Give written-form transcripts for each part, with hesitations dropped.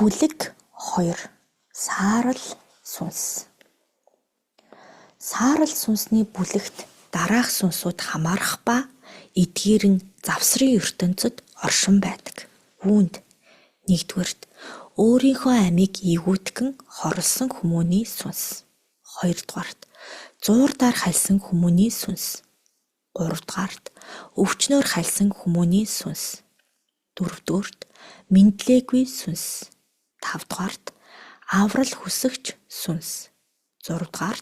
Бүлэг 2. Саарал сүнс. Саарал сүнсний бүлэгт дараах сүнсүүд хамаарах ба эдгээр нь завсрын ертөнцид оршин байдаг. Үүнд 1-р өөрийнхөө амийг ээгүүтгэн хорлсон хүмүүний сүнс. 2-р зуурдаар хальсан хүмүүний сүнс. 3-р өвчнөөр хальсан хүмүүний сүнс. 4-р мэдлээгүй сүнс. 5-р аврал хүсэгч сүнс. 6-р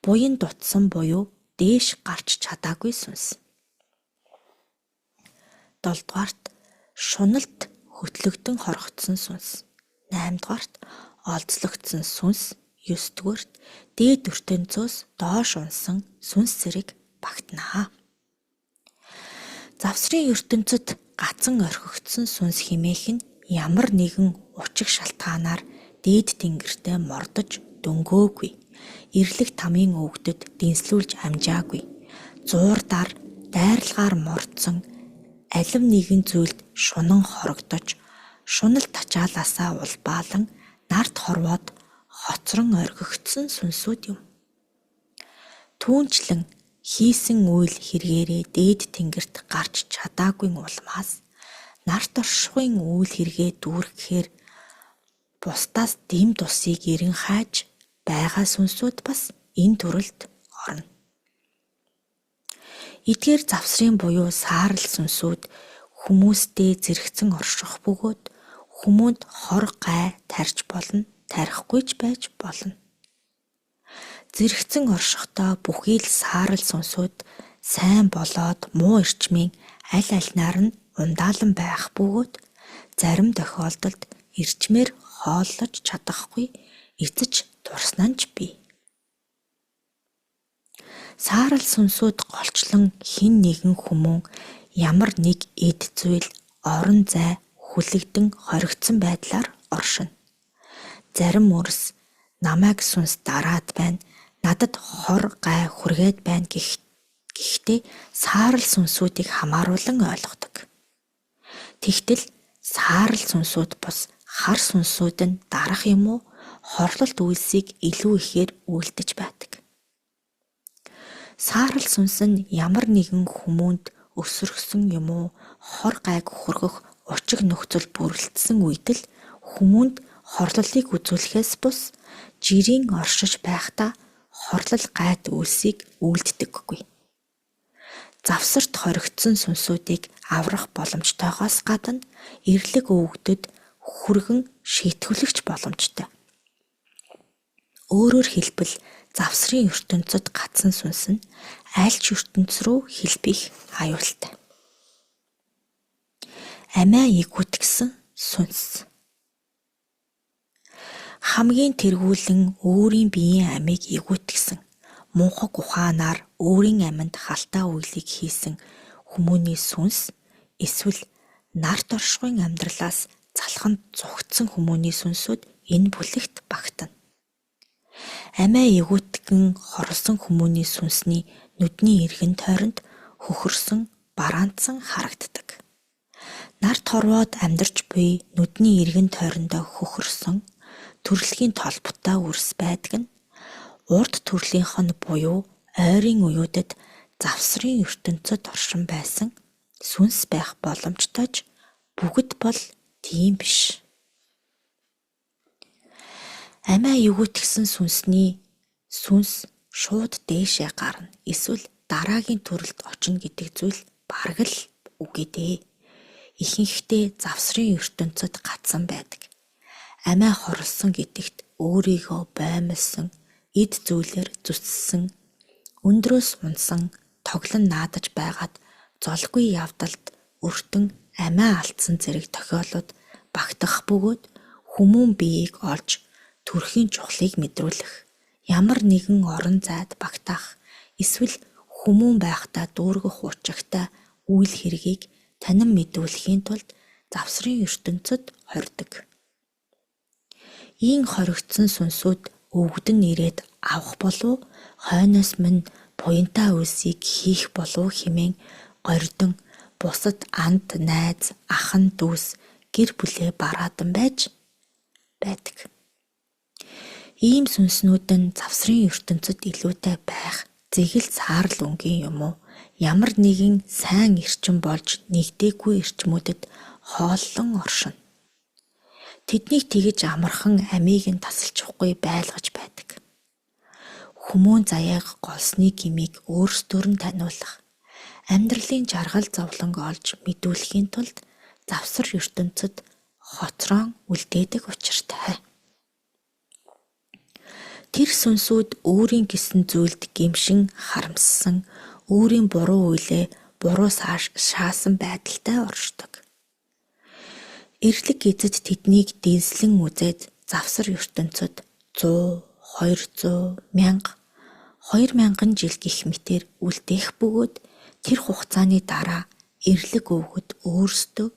буян дутсан буюу дээш гарч чадаагүй сүнс. 7-р шуналт хөтлөгдөн хорогдсон сүнс. 8-р олзлогдсон сүнс. 9-р дээд ертөнцөөс доош унсан сүнс зэрэг багтнаа. Завсрын ертөнцид гацан орхигдсон сүнс хэмээх нь ямар нэгэн учиг шалтгаанаар дээд тэнгэртээ мордож дөнгөөгүй, эрлэг тамийн өвгдөд дэнслүүлж амжаагүй, зуурдаар дайралгаар мордсон алив нэгэн зүйлд шунан хорогдож, шунал тачаалаасаа улбаалан нарт хорвоод хоцрон орхигдсон сүнсүүд юм. Түүнчлэн хийсэн үйл хэрэгээрээ дээд тэнгэрт гарч чадаагүй улмаас нарт оршихуйн үйл хэрэгээ дүүргэхээр бусдаас дэм тусыг эрен хааж байгаа сүнсүүд бас энэ төрөлд орно. Эдгээр завсрын буюу саарал сүнсүүд хүмүүстэй зэрэгцэн орших бөгөөд хүмүүнд хор гай тарьж болно, тарихгүй ч байж болно. Зэрэгцэн оршихдоо бүхий л саарал сүнсүүд сайн болоод муу эрчмийн аль альнаар нь ундаалan байх бөгөөд зарим тохиолдолд эрчмээр хооллож чадахгүй эцэж дурсан нь ч бий. Саарал сүнсүүд голчлон хэн нэгэн хүмүүн ямар нэг эд зүйл орон зай хүлэгдэн хоригдсон байдлаар оршино. Зарим үрс намайг сүнс дараад байна, надад хор гай хүргээд байна гэхдээ саарал сүнсүүдийг хамааруулан ойлгодог. Тэгтэл саарал сүнсүүд бус хар сүнсүүд нь дарах юм уу хорлолт үйлсийг илүү ихээр үйлдэж байдаг. Саарал сүнс нь ямар нэгэн хүмүүнд өсөргсөн юм уу хор гайг хүргэх учиг нөхцөл бүрэлдсэн үед л хүмүүнд хорлолыг үзүүлэхээс бус жирийн оршиж байхдаа хорлол гайд үйлсийг үйлддэггүй. Завсарт хоригдсон сүнсүүдийг аврах боломжтойгоос гадна эрлэг өвгдөд хүргэн шийтгүүлэгч боломжтой. Өөрөөр хэлбэл завсрын ертөнцид гацсан сүнс нь аль ч ертөнц рүү хэлбэх аюултай. Амиа ээгүүтгсэн сүнс. Хамгийн тэргүүлэн өөрийн биеийн амийг ээгүүтгсэн, мунхаг ухаанаар өөрийн амьд халтаа үйлийг хийсэн хүмүүний сүнс эсвэл нарт оршихуйн амьдралаас залханд зугтсан хүмүүний сүнсүүд энэ бүлэгт багтана. Амиа ээгүүтгэн хорлсон хүмүүний сүнсний нүдний эргэн тойронд хөхөрсөн, бараандсан харагддаг. Нарт хорвоод амьдарч буй нүдний эргэн тойрондоо хөхөрсөн төрөлхийн толботой үрс байдаг нь урд төрлийнх нь буюу ойрын үеүүдэд завсрын ертөнцид оршин байсан сүнс байх боломжтой ч бүгд бол тийм биш. Амиа ээгүүтгсэн сүнс шууд дээшээ гарна эсвэл дараагийн төрөлд очно гэдэг зүйл бараг л үгүй дээ. Ихэнхдээ завсрын ертөнцид гацсан байдаг. Амиа хорлсон гэдэгт өөрийгөө боомлсон, эд зүйлээр зүссэн, өндрөөс унсан, тоглон наадаж байгаад золгүй явдалд өртөн амиа алдсан зэрэг тохиолдол багтах бөгөөд хүмүүн биеийг олж төрхийн чухлыг мэдрүүлэх, ямар нэгэн орон зайд багтаах, эсвэл хүмүүн байхдаа дүүргэх учигтай үйл хэргийг танин мэдүүлэхийн тулд завсрын ертөнцид хордог. Ийм хоригдсон сүнсүүд өвгдөн ирээд авах болов хойноос минь буянтай үйлсийг хийх болов хэмээн гордон бусад анд найз, ахан дүүс гэр бүлээ бараадан байж байдаг. Ийм сүнснүүд нь завсрын ертөнцид илүүтэй байх зэгэл саарл өнгийн юм уу? Ямар нэгэн сайн эрчим болж нэгдээгүй эрчмүүдэд хооллон оршино. Тэднийг тэгж амархан амийг нь тасалчихгүй байлгаж байдаг. Хүмүүн заяаг голсны гмийг өөрсдөр нь таниулах, амьдралын жаргал зовлонг олж мэдүүлэхийн тулд завсар ертөнцид хоцроон үлдээдэг учиртай. Тэр сүнсүүд өөрийн гэсэн зүйлд гэмшин харамссан, өөрийн буруу үйлээ буруу шаасан байдалтай оршдог. Эрлэг эзэд тэднийг дэнслэн үзээд завсар ертөнцид 100, 200, 1000, 2000 жил гэх мэтээр үлдээх бөгөөд тэр хугацааны дараа эрлэг өвгөд өөрсдөө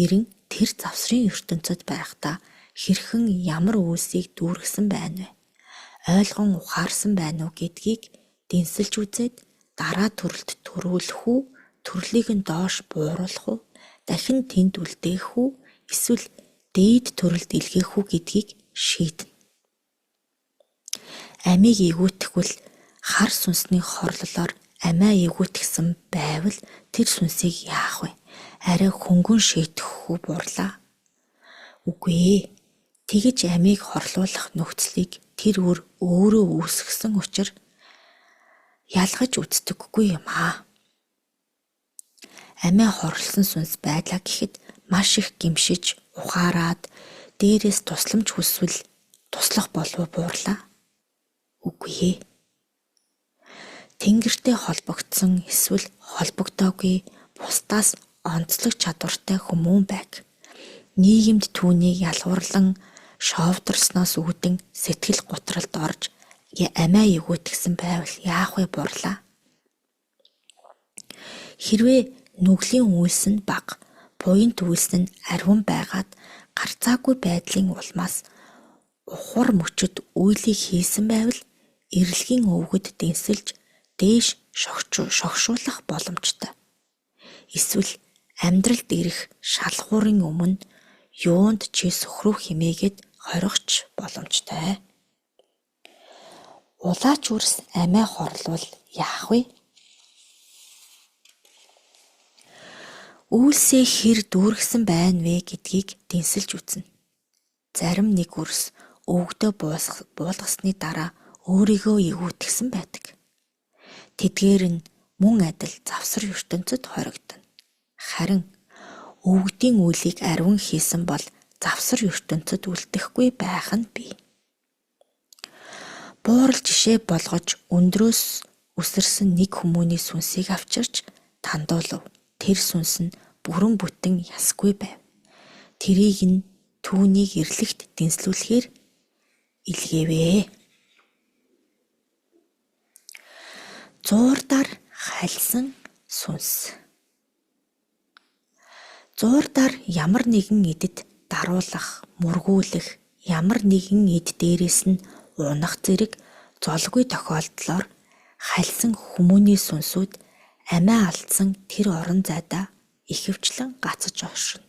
эрен тэр завсрын ертөнцид байхдаа хэрхэн ямар үйлсийг дүүргэсэн байна вэ? Ойлгон ухаарсан байна уу гэдгийг дэнсэлж үзээд дараа төрөлд төрүүлэх үү, төрлийг нь доош бууруулах уу, дахин тэнд үлдээх үү, эсвэл дээд төрөлд илгээх үү гэдгийг шийднэ. Амийг ээгүүтгэвэл хар сүнсний хорлолоор амиа ээгүүтгсэн байвал тэр сүнсийг яах вэ? Арай хөнгөн шийтгэх үү бурлаа? Үгүй ээ. Тэгж амийг хорлуулах нөхцөлийг тэр өөрөө үүсгэсэн учраас ялгаж үздэггүй юм аа. Амиа хорлсон сүнс байлаа гэхэд маш их гэмшиж, ухаарад, дээрээс тусламж хүсвэл туслах болов буурлаа? Үгүй ээ. Тэнгэртэй холбогдсон эсвэл холбогдоогүй бусдаас онцлог чадвартай хүмүүн байг. Нийгэмд түүнийг ялгуурлан шовдорсноос үүдэн сэтгэл гутралд орж амиа ээгүүтгсэн байвал яах вэ бурлаа? Хэрвээ нүглийн үйлс нь бага, буянт үйлс нь ариун байгаад гарцаагүй байдлын улмаас ухвар мөчөд үйлийг хийсэн байвал эрлэгийн өвгөд дэнсэлж дээш шогшуулах боломжтой. Эсвэл амьдралд ирэх шалгуурын өмнө юунд чи сөхрөв хэмээгээд хоригч боломжтой. Улаач үрс амиа хорлвол яах вэ? Үйлсээ хэр дүүргэсэн байна вэ гэдгийг дэнсэлж үзнэ. Зарим нэг үрс өвгдөө буулгасны дараа өөрийгөө ээгүүтгсэн байдаг. Тэдгээр нь мөн адил завсар ертөнцид хоригдно. Харин өвгдийн үйлийг ариун хийсэн бол завсар ертөнцид үлдэхгүй байх нь бий. Буурал жишээ болгож өндрөөс үсэрсэн нэг хүмүүний сүнсийг авчирч тандуулав. Тэр сүнс нь бүрэн бүтэн ясгүй байв. Тэрийг нь түүнийг эрлэгт дэнслүүлэхээр илгээвэ. Зуурдаар хальсан сүнс. Зуурдаар ямар нэгэн эдэд даруулах, мөргүүлэх, ямар нэгэн эд дээрээс нь унах зэрэг золгүй тохиолдлоор хальсан хүмүүний сүнсүүд амиа алдсан тэр орон зайдаа ихэвчлэн гацаж оршино.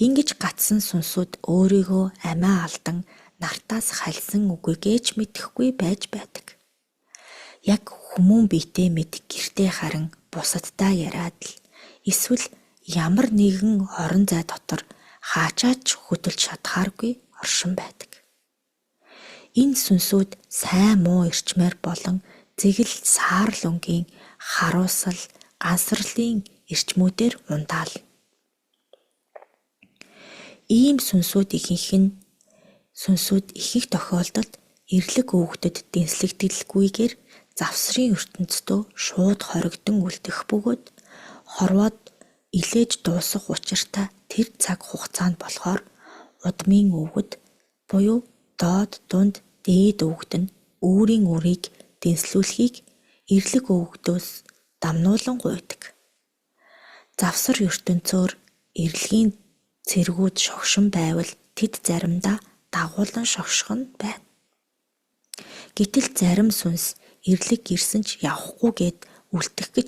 Ингэж гацсан сүнсүүд өөрийгөө амиа алдан нартаас хальсан үгүйгээж мэдэхгүй байж байдаг. Яг хүмүүн биетээ мэд гэртээ харан бусаддаа яриад л эсвэл ямар нэгэн орон зай дотор хаачаач хөдөлж чадхааргүй оршин байдаг. Энэ сүнсүүд сайн муу эрчмээр болон зэгэл саарл өнгийн харуусал, гансралын эрчмүүдээр ундаална. Ийм сүнсүүд ихэнх тохиолдолд эрлэг өвгдөд дэнслэгдэлгүйгээр завсрын ертөнцийн шууд хоригдон үлдэх бөгөөд хорвоод илээж дуусах учиртай тэр цаг хугацаанд болохоор удмын өвгөд буюу доод, дунд, дээд өвгөд нь өөрийн үрийг дэнслүүлэхийг эрлэг өвгдөөс дамнуулан гуйдаг. Завсар ертөнцөөр эрлэгийн цэргүүд шогшин байвал тэд заримдаа дагуулan шогших нь байна. Гэтэл зарим сүнс эрлэг гэрсэн ч явахгүй гээд үлдэх гэж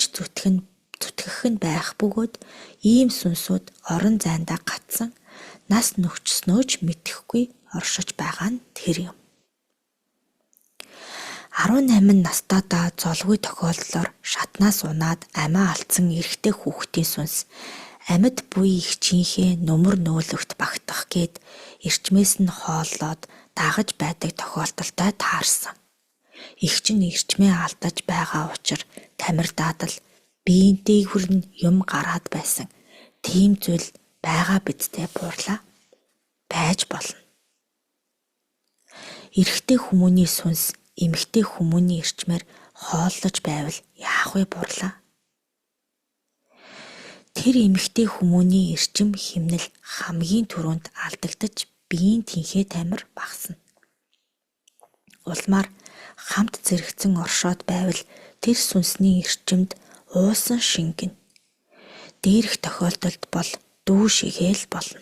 зүтгэх нь байх бөгөөд ийм сүнсүүд орон зайндаа гатсан нас нөхцснөө ч мэдэхгүй оршиж байгаа нь тэр юм. 18 настайдаа золгүй тохиолдлоор шатнаас унаад амиа алдсан эрэгтэй хүүхдийн сүнс амьд буй ихчийнхээ нөмөр нөөлөгт багтах гээд эрчмээс нь хооллоод дагаж байдаг тохиолдолтой таарсан. Игч нь эрчмээ алдаж байгаа учраас тамирдаад л биеинтэй хүрн юм гараад байсан. Тийм зүйл байгаа бидтэй буурлаа. Байж болно. Эрэгтэй хүмүүний сүнс эмэгтэй хүмүүний эрчмээр хооллож байвал яах вэ буурлаа? Тэр эмэгтэй хүмүүний эрчим химнэл хамгийн түрүүнд алдагдаж биеийн тэнхээ тамир багасна. Улмаар хамт зэрэгцэн оршоод байвал тэр сүнсний эрчимд уусан шингэнэ. Дээрх тохиолдолд бол дүү шигээл болно.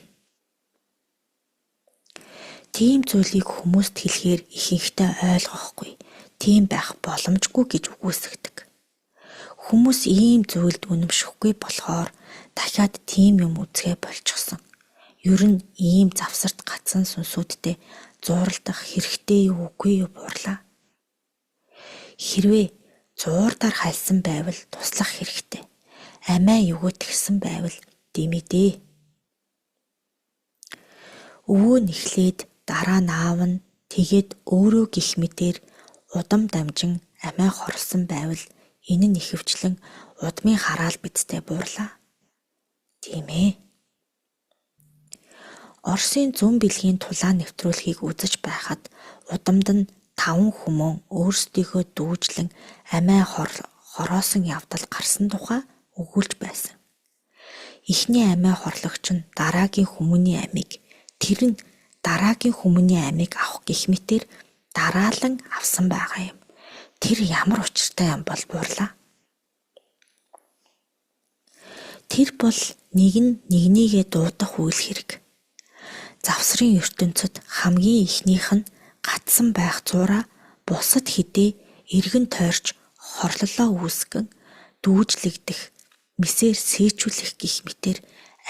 Тийм зүйлийг хүмүүст хэлэхээр ихэнхдээ ойлгохгүй, тийм байх боломжгүй гэж үгүйсгдэг. Хүмүүс ийм зүйлд үнэмшихгүй болохоор дахиад тийм юм үзгээ болчихсон. Ер нь ийм завсарт гацсан сүнсүүдтэй зууралдах хэрэгтэй юу үгүй юу буурлаа. Хэрвээ зуурдаар хальсан байвал туслах хэрэгтэй. Амиа өгөөтгсөн байвал димэдээ. Өвөө нь эхлээд дараа нь аав нь тэгээд өөрөө гих мэтэр удам дамжин амиа хорлсон байвал энэ нь ихэвчлэн удмын хараал бидтэй буурлаа. Тийм ээ. Оросын зүүн бэлгийн тулаан нэвтрүүлгийг үзэж байхад удамд нь 5 хүмүүн өөрсдийгөө дүүжлэн амиа хороосон явдал гарсан тухай өгүүлж байсан. Эхний амиа хорлогч нь дараагийн хүмүүний амийг, тэр нь дараагийн хүмүүний амийг авах гэх мэтэр дараалан авсан байгаа юм. Тэр ямар учиртай юм бол буурлаа. Тэр бол нэг нь нэгнийгээ дуудах үйл хэрэг. Завсрын ертөнцид хамгийн ихнийх нь гатсан байх зураа бусад хэдий эргэн тойрч хорлолоо үүсгэн дүүжлэгдэх, мисээр сээчүүлэх гэх мэтэр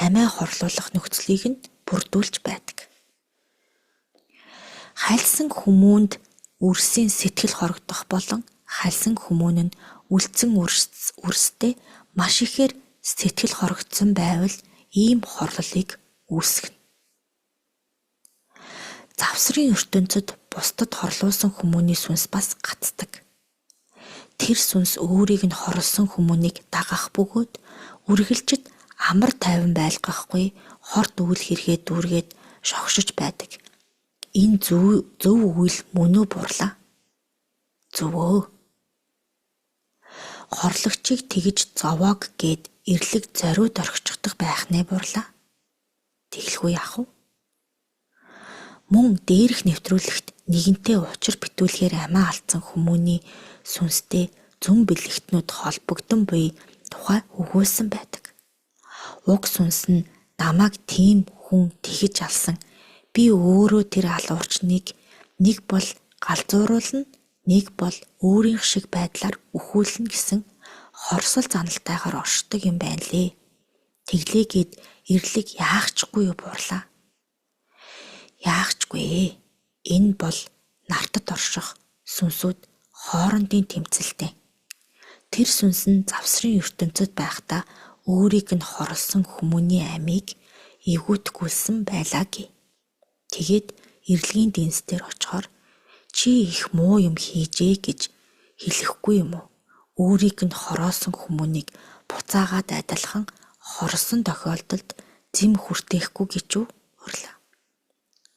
амиа хорлуулах нөхцөлийг нь бүрдүүлж байдаг. Хальсан хүмүүнд үрсийн сэтгэл хорогдох болон хальсан хүмүүн нь үлдсэн үрстэй маш ихээр сэтгэл хорогдсон байвал ийм хорлолыг үүсгэнэ. Завсрын ертөнцид бусдад хорлуулсан хүмүүний сүнс бас гацдаг. Тэр сүнс өөрийг нь хорлсон хүмүүнийг дагах бөгөөд үргэлжид амар тайван байлгахгүй хорт үйл хэрэгээ дүүргээд шогшиж байдаг. Энэ зөв үйл мөн үү буурлаа? Зөвөө. Хорлогчийг тэгж зовоог гээд эрлэг зориуд орхичихдаг байх нэ буурлаа? Тэглгүй яах вэ? Мөн дээрх нэвтрүүлэгт нэгэнтээ учир битүүлгээр амиа алдсан хүмүүний сүнстэй зүн бэлэгтнүүд холбогдсон буй тухай өгүүлсэн байдаг. Уг сүнс нь намайг тийм хүн тэгж алсан. Би өөрөө тэр алуурчныг нэг бол галзууруулна, нэг бол өөрийнх шиг байдлаар өхүүлнэ гэсэн хорсол заналтайгаар оршдог юм байна лээ. Тэглээгээд эрлэг яахчгүй юу буурлаа? Яахчгүй. Энэ бол нартад орших сүнсүүд хоорондын тэмцэлтэй. Тэр сүнс нь завсрын ертөнцид байхдаа өөрийг нь хорлсон хүмүүний амийг эвгүүтгүүлсэн байлаа гээ. Тэгээд эрлэгийн дэнсээр очихоор чи их муу юм хийжээ гэж хэлэхгүй юм уу? Өөрийг нь хороосон хүмүүнийг буцаагаад адилхан хорсон тохиолдолд зэм хүртээхгүй гэж үү? Хурлаа.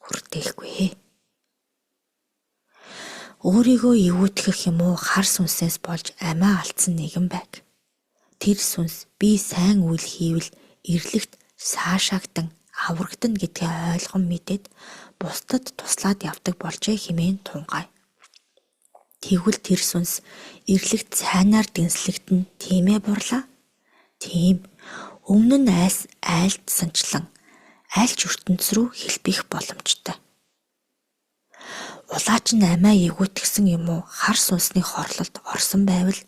Хүртээхгүй. Өөрийгөө эвгүүтгэх юм уу хар сүнсээс болж амиа алдсан нэгэн байг. Тэр сүнс би сайн үйл хийвэл эрлэгт саашаагдан аврагдана гэдгээ ойлгон мэдээд бусдад туслаад явдаг болжээ хэмээн тунгай. Тэгвэл тэр сүнс эрлэгт сайнаар дэнслэгдэн тийм ээ буурлаа? Тийм. Өмнө нь айлдсанчлан айлч ертөнц рүү хэлбэх боломжтой. Улаач нь амиа эвгүүтгсэн юм уу хар сүнсний хорлолд орсон байвал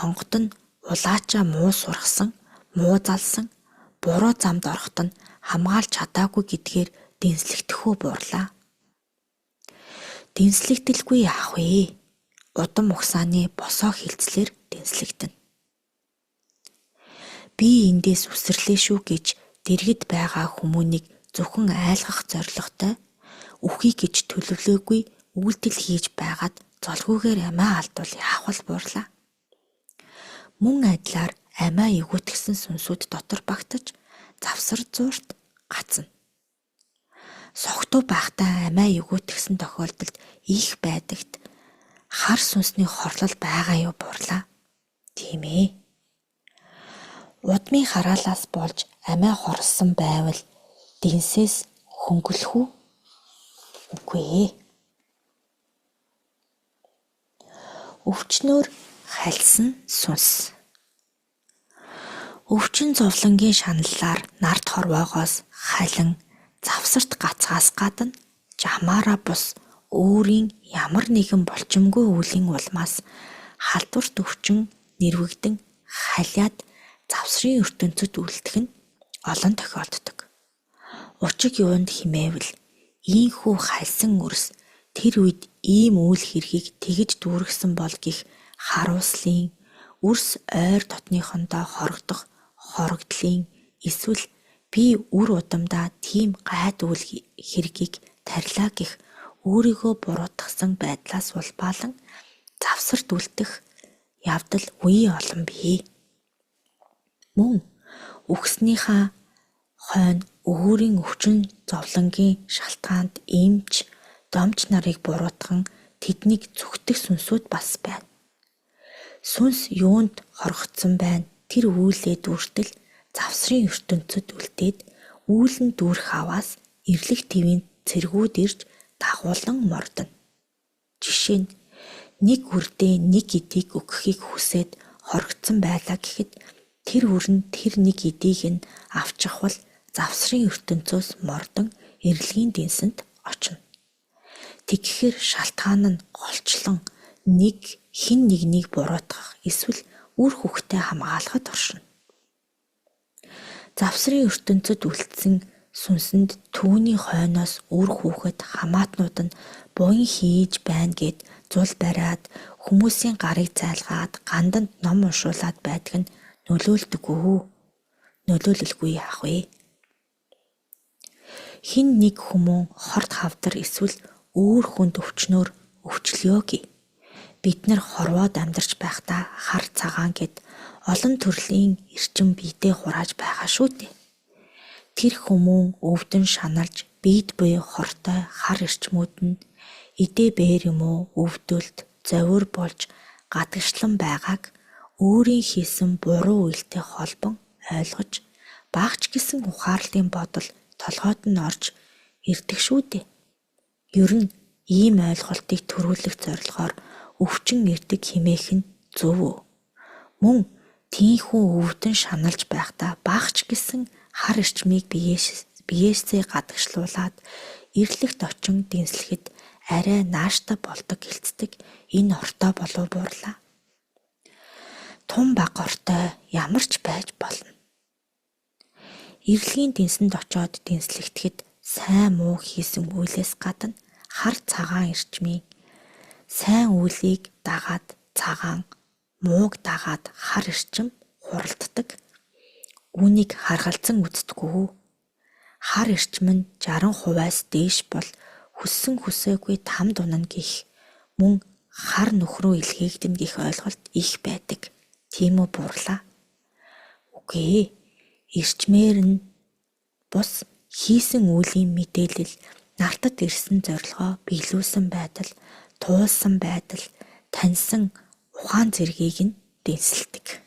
онгод нь улаачаа муу сургасан, муу залсан, буруу замд ороход нь хамгаалж чадаагүй гэдгээр дэнслэгдэхүү буурлаа. Дэнслэгдэлгүй яах вэ? Удам угсааны босоо хилцлэр дэнслэгдэнэ. Би эндээс үсрлээ шүү гэж дэргэд байгаа хүмүүнийг зөвхөн айлгах зорилготой үхий гэж төлөвлөөгүй үйлдэл хийж байгаад золгүйгээр амиа алдвал яах вэ буурлаа. Мөн адилаар амиа эвгүйтгсэн сүнсүүд дотор багтаж завсар зуурт гацна. Согтуу байхдаа амиа эвгүйтгсэн тохиолдолд их байдагт хар сүнсний хорлол байгаа юу буурлаа. Тийм ээ. Удмын хараалаас болж амиа хорлсон байвал дэнсээс хөнгөлөх үү? Үгүй ээ. Өвчнөөр хальсан сүнс. Өвчин зовлонгийн шаналлаар нарт хорвоогоос халин завсарт гацгаас гадна жамаараа бус өөрийн ямар нэгэн булчимгүй үлийн улмаас халдварт өвчин нэрвэгдэн халиад завсрын ертөнцөд үлдэх нь олон тохиолддог. Учиг юунд химээвэл ийхүү хальсан өрс тэр үед ийм үйл хэргийг тэгж дүүргэсэн бол гих харуулслын өрс ойр дотныхондоо хорогдох хорогдлын эсвэл би үр удамдаа тийм гайд үйл хэргийг тарилаа гих өөрийгөө буруутгасан байдлаас улбаалan завсарт үлдэх явдал үе олон бий. Мөн үхснийхаа хойно өөрийн өвчин зовлонгийн шалтгаанд эмч, домч нарыг буруутган тэднийг зүгтэх сүнсүүд бас байна. Сүнс юунд хорогдсон байна? Тэр үйлээ дүүртэл завсрын ертөнцөд үлдээд үүлэн дүүрэх аваас эрлэг твийн цэргүүд ирж дагуулan мордно. Жишээ нь нэг үрдээ нэг эдийг өгөхийг хүсээд хорогдсон байлаа гэхэд тэр үр нь тэр нэг эдийг нь авчихвал завсрын ертөнцөөс мордон эрлэгийн дэнсэнд очно. Тэгэхэр шалтгаан нь голчлон нэг хин нэгнийг буруутгах эсвэл үр хөвгтөө хамгаалахад оршино. Завсрын ертөнцөд үлдсэн сүнсэнд түүний хойноос үр хүүхэд хамаатнууд нь буян хийж байна гэд зул бариад хүмүүсийн гарыг зайлгаад ганданд ном уншуулад байдаг нь нөлөөлдөггүй. Нөлөөлөлгүй яах вэ? Хин нэг хүмүүн хорт хавдар эсвэл өөр хүнд өвчнөөр өвчлөө гээ. Бид нар хорвоод амьдарч байхдаа хар цагаан гэд олон төрлийн эрчим биедээ хурааж байгаа шүү дээ. Тэр хүмүүн өвдөн шаналж биед буй хортой хар эрчмүүд нь эдээ бээр юм уу өвдөлт зовир болж гадагшлан байгааг өөрийн хийсэн буруу үйлтэй холбон ойлгож багч гэсэн ухаарлын бодол толгойд нь орж ирдэг шүү дээ. Ер нь ийм ойлголтыг төрүүлэх зорилгоор өвчин ирдэг хэмээх нь зөв үү? Мөн тийхүү өвдөн шаналж байхдаа багч гэсэн хар эрчмийг биеэсээ гадагшлуулад ирлэгт очин дэнслэхэд арай нааштай болдог гэлцдэг энэ ортой болов буурлаа. Тун баг ортой ямар ч байж болно. Ирлэгийн дэнсэнд очоод дэнслэгдэхэд сайн муу хийсэн үйлээс гадна хар цагаан эрчмийн сайн үйлийг дагаад цагаан, мууг дагаад хар эрчим хуралддаг. Үүнийг харгалзан үздэггүй. Хар эрчим нь 60%-аас дээш бол хүссэн хүсээгүй там дунана гэх мөн хар нөхрөө илгээгдэнэ гэх ойлголт их байдаг. Тийм үү буурлаа? Үгүй ээ. Эрчмээр нь бус хийсэн үеийн мэдээлэл нартад ирсэн зорилгоо биелүүлсэн байдал, туулсан байдал, таньсан ухаан зэргийг нь дэнсэлдэг.